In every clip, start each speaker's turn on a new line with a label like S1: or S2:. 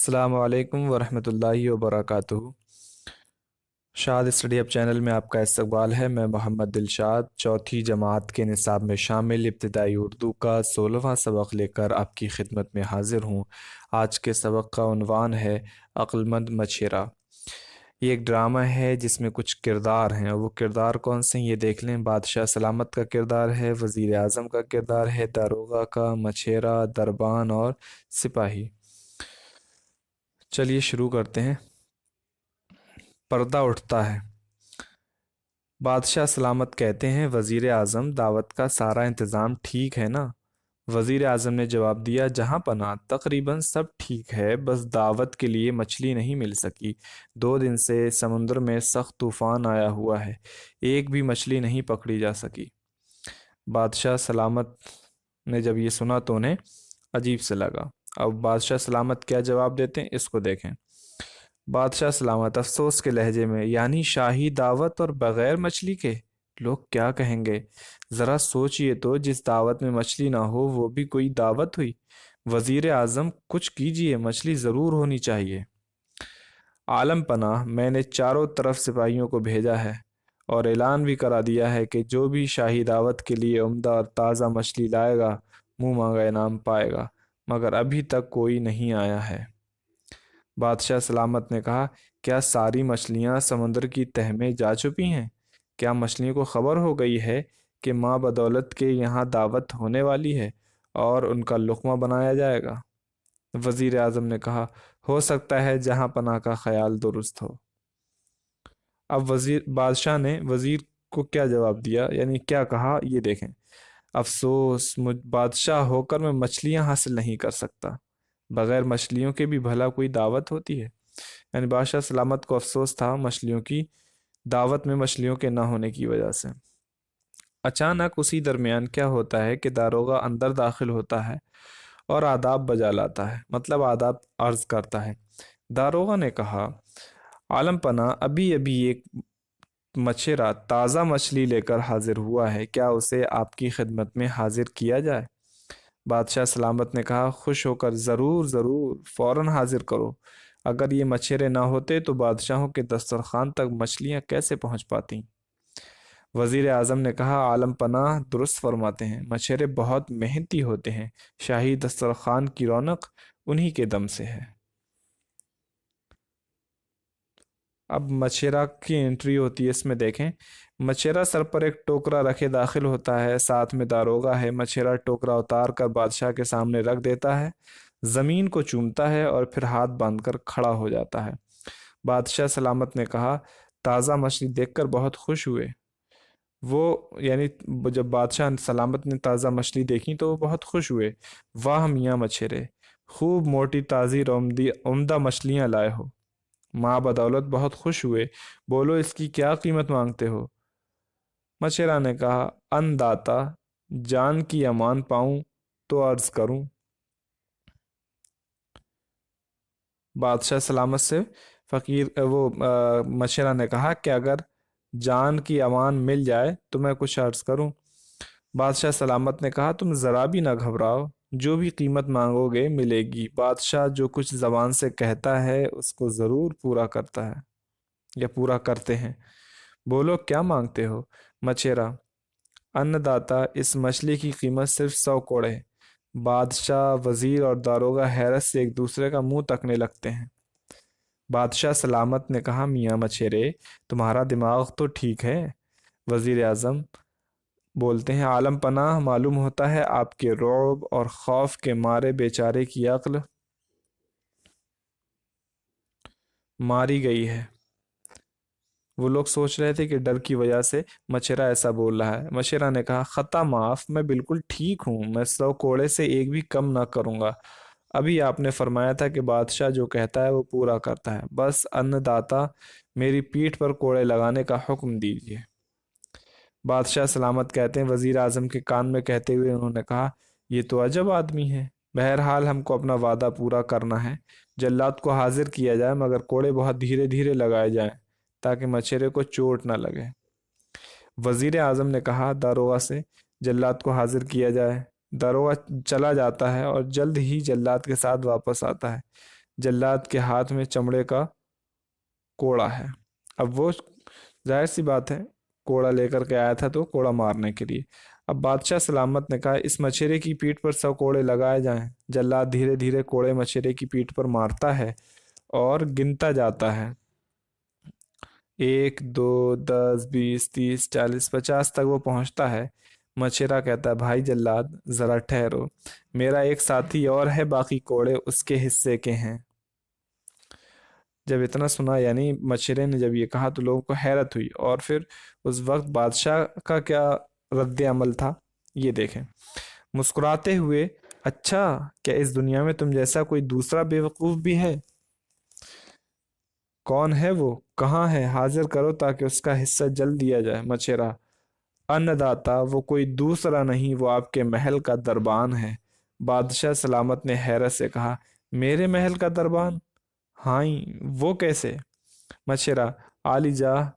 S1: अस्सलाम वालेकुम वरहमतुल्लाहि वबरकातुहू। शाद स्टडी अप चैनल में आपका इस्तकबाल है। मैं मोहम्मद दिलशाद चौथी जमात के निसाब में शामिल इब्तिदाई उर्दू का 16वां सबक लेकर आपकी खिदमत में हाजिर हूँ। आज के सबक का उन्वान है अक्लमंद मछेरा। ये एक ड्रामा है जिसमें कुछ किरदार हैं, और वो किरदार कौन से हैं ये देख लें। बादशाह सलामत का किरदार है, वज़ीर आज़म का किरदार है, दारोगा का, मछेरा, दरबान और सिपाही। चलिए शुरू करते हैं। पर्दा उठता है। बादशाह सलामत कहते हैं, वज़ीर आज़म दावत का सारा इंतज़ाम ठीक है ना? वज़ीर आज़म ने जवाब दिया, जहाँ पनाह तकरीबन सब ठीक है, बस दावत के लिए मछली नहीं मिल सकी। 2 दिन से समुद्र में सख्त तूफ़ान आया हुआ है, एक भी मछली नहीं पकड़ी जा सकी। बादशाह सलामत ने जब ये सुना तो उन्हें अजीब से लगा। अब बादशाह सलामत क्या जवाब देते हैं इसको देखें। बादशाह सलामत अफसोस के लहजे में, यानी शाही दावत और बगैर मछली के? लोग क्या कहेंगे? ज़रा सोचिए तो, जिस दावत में मछली ना हो वो भी कोई दावत हुई? वज़ीर आज़म कुछ कीजिए, मछली ज़रूर होनी चाहिए। आलम पनाह, मैंने चारों तरफ सिपाहियों को भेजा है और ऐलान भी करा दिया है कि जो भी शाही दावत के लिए उम्दा और ताज़ा मछली लाएगा मुंह मांगा इनाम पाएगा, मगर अभी तक कोई नहीं आया है। बादशाह सलामत ने कहा, क्या सारी मछलियां समुद्र की तह में जा चुकी हैं? क्या मछलियों को खबर हो गई है कि माँ बदौलत के यहाँ दावत होने वाली है और उनका लुक़मा बनाया जाएगा? वज़ीर आज़म ने कहा, हो सकता है जहाँ पनाह का ख्याल दुरुस्त हो। अब वज़ीर बादशाह ने वज़ीर को क्या जवाब दिया, यानी क्या कहा, ये देखें। अफसोस, मुझ बादशाह होकर मैं मछलियाँ हासिल नहीं कर सकता। बगैर मछलियों के भी भला कोई दावत होती है? यानी बादशाह सलामत को अफसोस था मछलियों की दावत में मछलियों के ना होने की वजह से। अचानक उसी दरमियान क्या होता है कि दारोगा अंदर दाखिल होता है और आदाब बजा लाता है, मतलब आदाब अर्ज करता है। दारोगा ने कहा, आलम पना अभी अभी एक मछेरा ताज़ा मछली लेकर हाजिर हुआ है, क्या उसे आपकी खिदमत में हाजिर किया जाए? बादशाह सलामत ने कहा, खुश होकर, ज़रूर ज़रूर, फ़ौरन हाजिर करो। अगर ये मछेरे ना होते तो बादशाहों के दस्तरखान तक मछलियाँ कैसे पहुँच पातीं? वज़ीर आज़म ने कहा, आलम पनाह दुरुस्त फरमाते हैं, मछेरे बहुत मेहनती होते हैं, शाही दस्तरखान की रौनक उन्हीं के दम से है। अब मछेरा की एंट्री होती है, इसमें देखें। मछेरा सर पर एक टोकरा रखे दाखिल होता है, साथ में दारोगा है। मछेरा टोकरा उतार कर बादशाह के सामने रख देता है, ज़मीन को चूमता है और फिर हाथ बांधकर खड़ा हो जाता है। बादशाह सलामत ने कहा, ताज़ा मछली देखकर बहुत खुश हुए। वो यानी जब बादशाह सलामत ने ताज़ा मछली देखी तो वो बहुत खुश हुए। वाह मियाँ मछेरे, खूब मोटी ताज़ी और उम्दा मछलियाँ लाए हो। माँ बदौलत बहुत खुश हुए। बोलो, इसकी क्या कीमत मांगते हो? मछेरा ने कहा, अन्नदाता, जान की अमान पाऊं तो अर्ज करूं। बादशाह सलामत से मछेरा ने कहा कि अगर जान की अमान मिल जाए तो मैं कुछ अर्ज करूं। बादशाह सलामत ने कहा, तुम ज़रा भी ना घबराओ, जो भी कीमत मांगोगे मिलेगी। बादशाह जो कुछ ज़बान से कहता है उसको ज़रूर पूरा करता है या पूरा करते हैं। बोलो, क्या मांगते हो? मछेरा, अन्नदाता, इस मछली की कीमत सिर्फ 100 कोड़े है। बादशाह, वजीर और दारोगा हैरत से एक दूसरे का मुंह तकने लगते हैं। बादशाह सलामत ने कहा, मियाँ मछेरे, तुम्हारा दिमाग तो ठीक है। वजीर आजम बोलते हैं, आलम पनाह, मालूम होता है आपके रौब और खौफ के मारे बेचारे की अक्ल मारी गई है। वो लोग सोच रहे थे कि डर की वजह से मछेरा ऐसा बोल रहा है। मछेरा ने कहा, खता माफ, मैं बिल्कुल ठीक हूँ, मैं 100 कोड़े से एक भी कम ना करूँगा। अभी आपने फरमाया था कि बादशाह जो कहता है वो पूरा करता है, बस अन्नदाता, मेरी पीठ पर कोड़े लगाने का हुक्म दीजिए। बादशाह सलामत कहते हैं, वजीर आजम के कान में कहते हुए उन्होंने कहा, ये तो अजब आदमी है। बहरहाल हमको अपना वादा पूरा करना है। जल्लाद को हाजिर किया जाए, मगर कोड़े बहुत धीरे धीरे लगाए जाएं ताकि मछेरे को चोट न लगे। वजीर आजम ने कहा दारोगा से, जल्लाद को हाजिर किया जाए। दारोगा चला जाता है और जल्द ही जल्लाद के साथ वापस आता है। जल्लाद के हाथ में चमड़े का कोड़ा है। अब वो जाहिर सी बात है कोड़ा लेकर के आया था तो कोड़ा मारने के लिए। अब बादशाह सलामत ने कहा इस मछेरे की पीठ पर 100 कोड़े लगाए जाएं। जल्लाद धीरे धीरे कोड़े मछेरे की पीठ पर मारता है और गिनता जाता है। 1 2 10 20 30 40 50 तक वो पहुंचता है। मछेरा कहता है भाई जल्लाद जरा ठहरो, मेरा एक साथी और है, बाकी कोड़े उसके हिस्से के हैं। जब इतना सुना यानी मछेरे ने जब ये कहा तो लोगों को हैरत हुई। और फिर उस वक्त बादशाह का क्या रद्द अमल था ये देखें। मुस्कुराते हुए, अच्छा क्या इस दुनिया में तुम जैसा कोई दूसरा बेवकूफ भी है? कौन है वो, कहाँ है, हाजिर करो ताकि उसका हिस्सा जल्द दिया जाए। मछेरा, अन्नदाता वो कोई दूसरा नहीं, वो आपके महल का दरबान है। बादशाह सलामत ने हैरत से कहा, मेरे महल का दरबान? हाँ वो कैसे? मछेरा, आलीजा,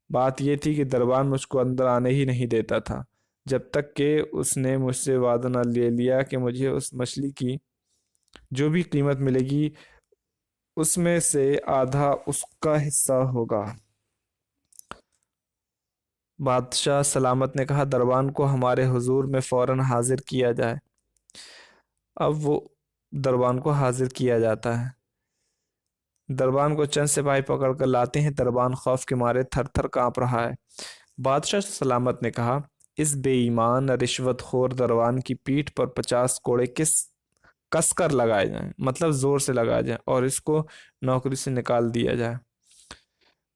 S1: बात ये थी कि दरबान मुझको अंदर आने ही नहीं देता था जब तक कि उसने मुझसे वादा न ले लिया कि मुझे उस मछली की जो भी कीमत मिलेगी उसमें से आधा उसका हिस्सा होगा। बादशाह सलामत ने कहा, दरबान को हमारे हुजूर में फौरन हाजिर किया जाए। अब वो दरबान को हाजिर किया जाता है। दरबान को चंद सिपाही पकड़ कर लाते हैं। दरबान खौफ के मारे थर थर कांप रहा है। बादशाह सलामत ने कहा, इस बेईमान रिश्वतखोर दरबान की पीठ पर 50 कोड़े किस कसकर लगाए जाएं, मतलब जोर से लगाए जाएं, और इसको नौकरी से निकाल दिया जाए।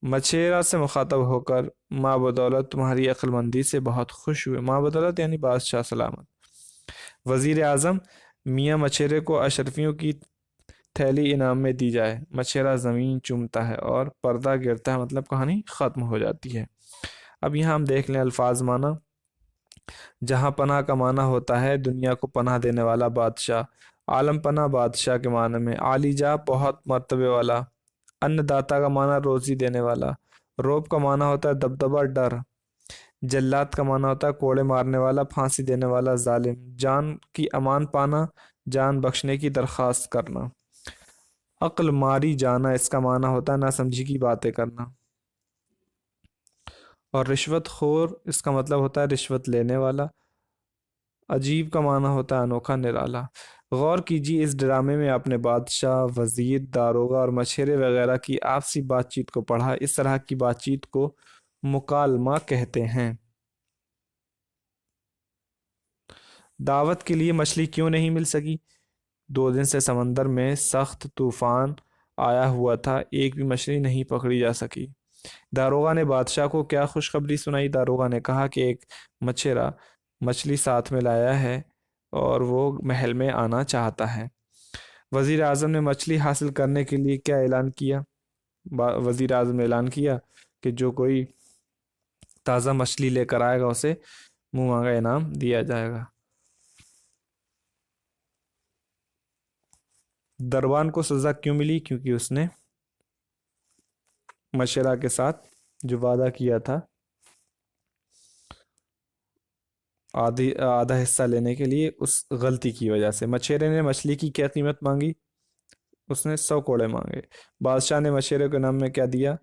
S1: मछेरा से मुखातब होकर, माँ बदौलत तुम्हारी अक्लमंदी से बहुत खुश हुए। माँ बदौलत यानी बादशाह सलामत। वजीर आजम, मियाँ मछेरे को अशरफियों की थैली इनाम में दी जाए। मछेरा ज़मीन चूमता है और पर्दा गिरता है, मतलब कहानी ख़त्म हो जाती है। अब यहाँ हम देख लें अल्फाज माना। जहाँ पनाह का माना होता है दुनिया को पनाह देने वाला बादशाह। आलम पनाह बादशाह के माने में। आलीजा बहुत मर्तबे वाला। अन्नदाता का माना रोज़ी देने वाला। रोब का माना होता है दबदबा, डर। जल्लाद का माना होता है कोड़े मारने वाला, फांसी देने वाला, जालिम। जान की अमान पाना, जान बख्शने की दरख्वास्त करना। अक्ल मारी जाना इसका माना होता है नासमझी की बातें करना। और रिश्वत खोर इसका मतलब होता है रिश्वत लेने वाला। अजीब का माना होता है अनोखा, निराला। गौर कीजिए इस ड्रामे में आपने बादशाह, वजीर, दारोगा और मछेरे वगैरह की आपसी बातचीत को पढ़ा। इस तरह की बातचीत को मुकालमा कहते हैं। दावत के लिए मछली क्यों नहीं मिल सकी? 2 दिन से समंदर में सख्त तूफान आया हुआ था, एक भी मछली नहीं पकड़ी जा सकी। दारोगा ने बादशाह को क्या खुशखबरी सुनाई? दारोगा ने कहा कि एक मछेरा मछली साथ में लाया है और वो महल में आना चाहता है। वजीर आजम ने मछली हासिल करने के लिए क्या ऐलान किया? वजीर आजम ने ऐलान किया कि जो कोई ताज़ा मछली लेकर आएगा उसे मुंह मांगा इनाम दिया जाएगा। दरबान को सज़ा क्यों मिली? क्योंकि उसने मशरा के साथ जो वादा किया था आधी आधा हिस्सा लेने के लिए, उस गलती की वजह से। मछेरे ने मछली की क्या कीमत मांगी? उसने 100 कोड़े मांगे। बादशाह ने मछेरे के नाम में क्या दिया?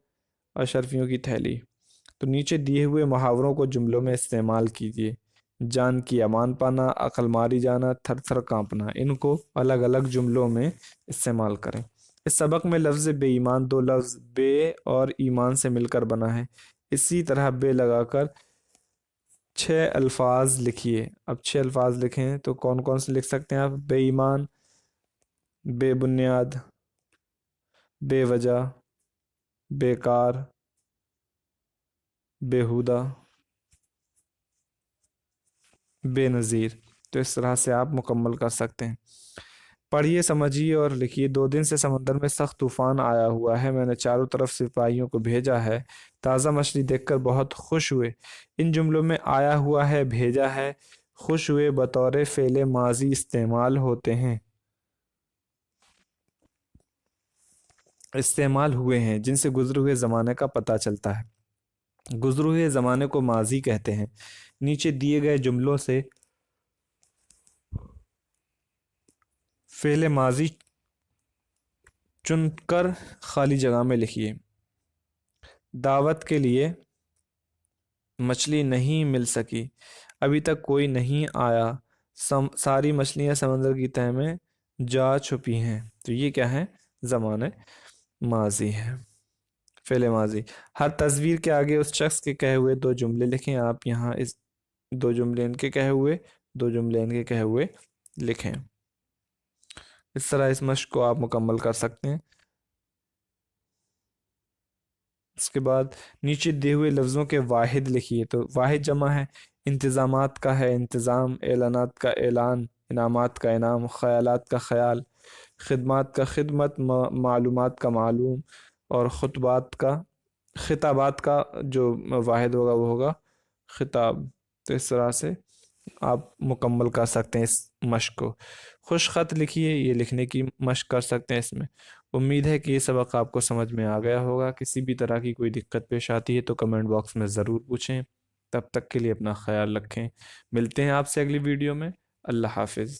S1: अशरफियों की थैली। तो नीचे दिए हुए मुहावरों को जुमलों में इस्तेमाल कीजिए। जान की अमान पाना, अकल मारी जाना, थर थर कांपना, इनको अलग अलग जुमलों में इस्तेमाल करें। इस सबक में लफ्ज़ बेईमान 2 लफ्ज़ बे और ईमान से मिलकर बना है। इसी तरह बे लगाकर 6 अल्फाज लिखिए। अब 6 अल्फाज लिखें तो कौन कौन से लिख सकते हैं आप? बेईमान, बेबुनियाद, बेवजह, बेकार, बेहुदा, बेनज़ीर। तो इस तरह से आप मुकम्मल कर सकते हैं। पढ़िए, समझिए और लिखिए। 2 दिन से समंदर में सख्त तूफान आया हुआ है। मैंने चारों तरफ सिपाहियों को भेजा है। ताज़ा मछली देखकर बहुत खुश हुए। इन जुमलों में आया हुआ है, भेजा है, खुश हुए बतौर फ़ेले माजी इस्तेमाल होते हैं, इस्तेमाल हुए हैं, जिनसे गुजरे हुए ज़माने का पता चलता है। गुजरे हुए ज़माने को माजी कहते हैं। नीचे दिए गए जुमलों से फ़ेले माजी چن کر خالی جگہ میں لکھیے۔ دعوت کے لیے مچھلی نہیں مل سکی، ابھی تک کوئی نہیں آیا، ساری مچھلیاں سمندر کی تہہ میں جا چھپی ہیں۔ تو یہ کیا ہے؟ زمانہ ماضی ہے، فعل ماضی۔ ہر تصویر کے آگے اس شخص کے کہے ہوئے 2 جملے لکھیں۔ آپ یہاں اس 2 جملے ان کے کہے ہوئے، 2 جملے ان کے کہے ہوئے لکھیں۔ اس طرح اس مشق کو آپ مکمل کر سکتے ہیں۔ اس کے بعد نیچے دیے ہوئے لفظوں کے واحد لکھیے۔ تو واحد جمع ہے، انتظامات کا ہے انتظام، اعلانات کا اعلان، انعامات کا انعام، خیالات کا خیال، خدمات کا خدمت، معلومات کا معلوم، اور خطابات کا جو واحد ہوگا وہ ہوگا خطاب۔ تو اس طرح سے آپ مکمل کر سکتے ہیں اس مشق کو۔ خوش خط لکھیے، یہ لکھنے کی مشق کر سکتے ہیں اس میں۔ امید ہے کہ یہ سبق آپ کو سمجھ میں آ گیا ہوگا۔ کسی بھی طرح کی کوئی دقت پیش آتی ہے تو کمنٹ باکس میں ضرور پوچھیں۔ تب تک کے لیے اپنا خیال رکھیں، ملتے ہیں آپ سے اگلی ویڈیو میں۔ اللہ حافظ۔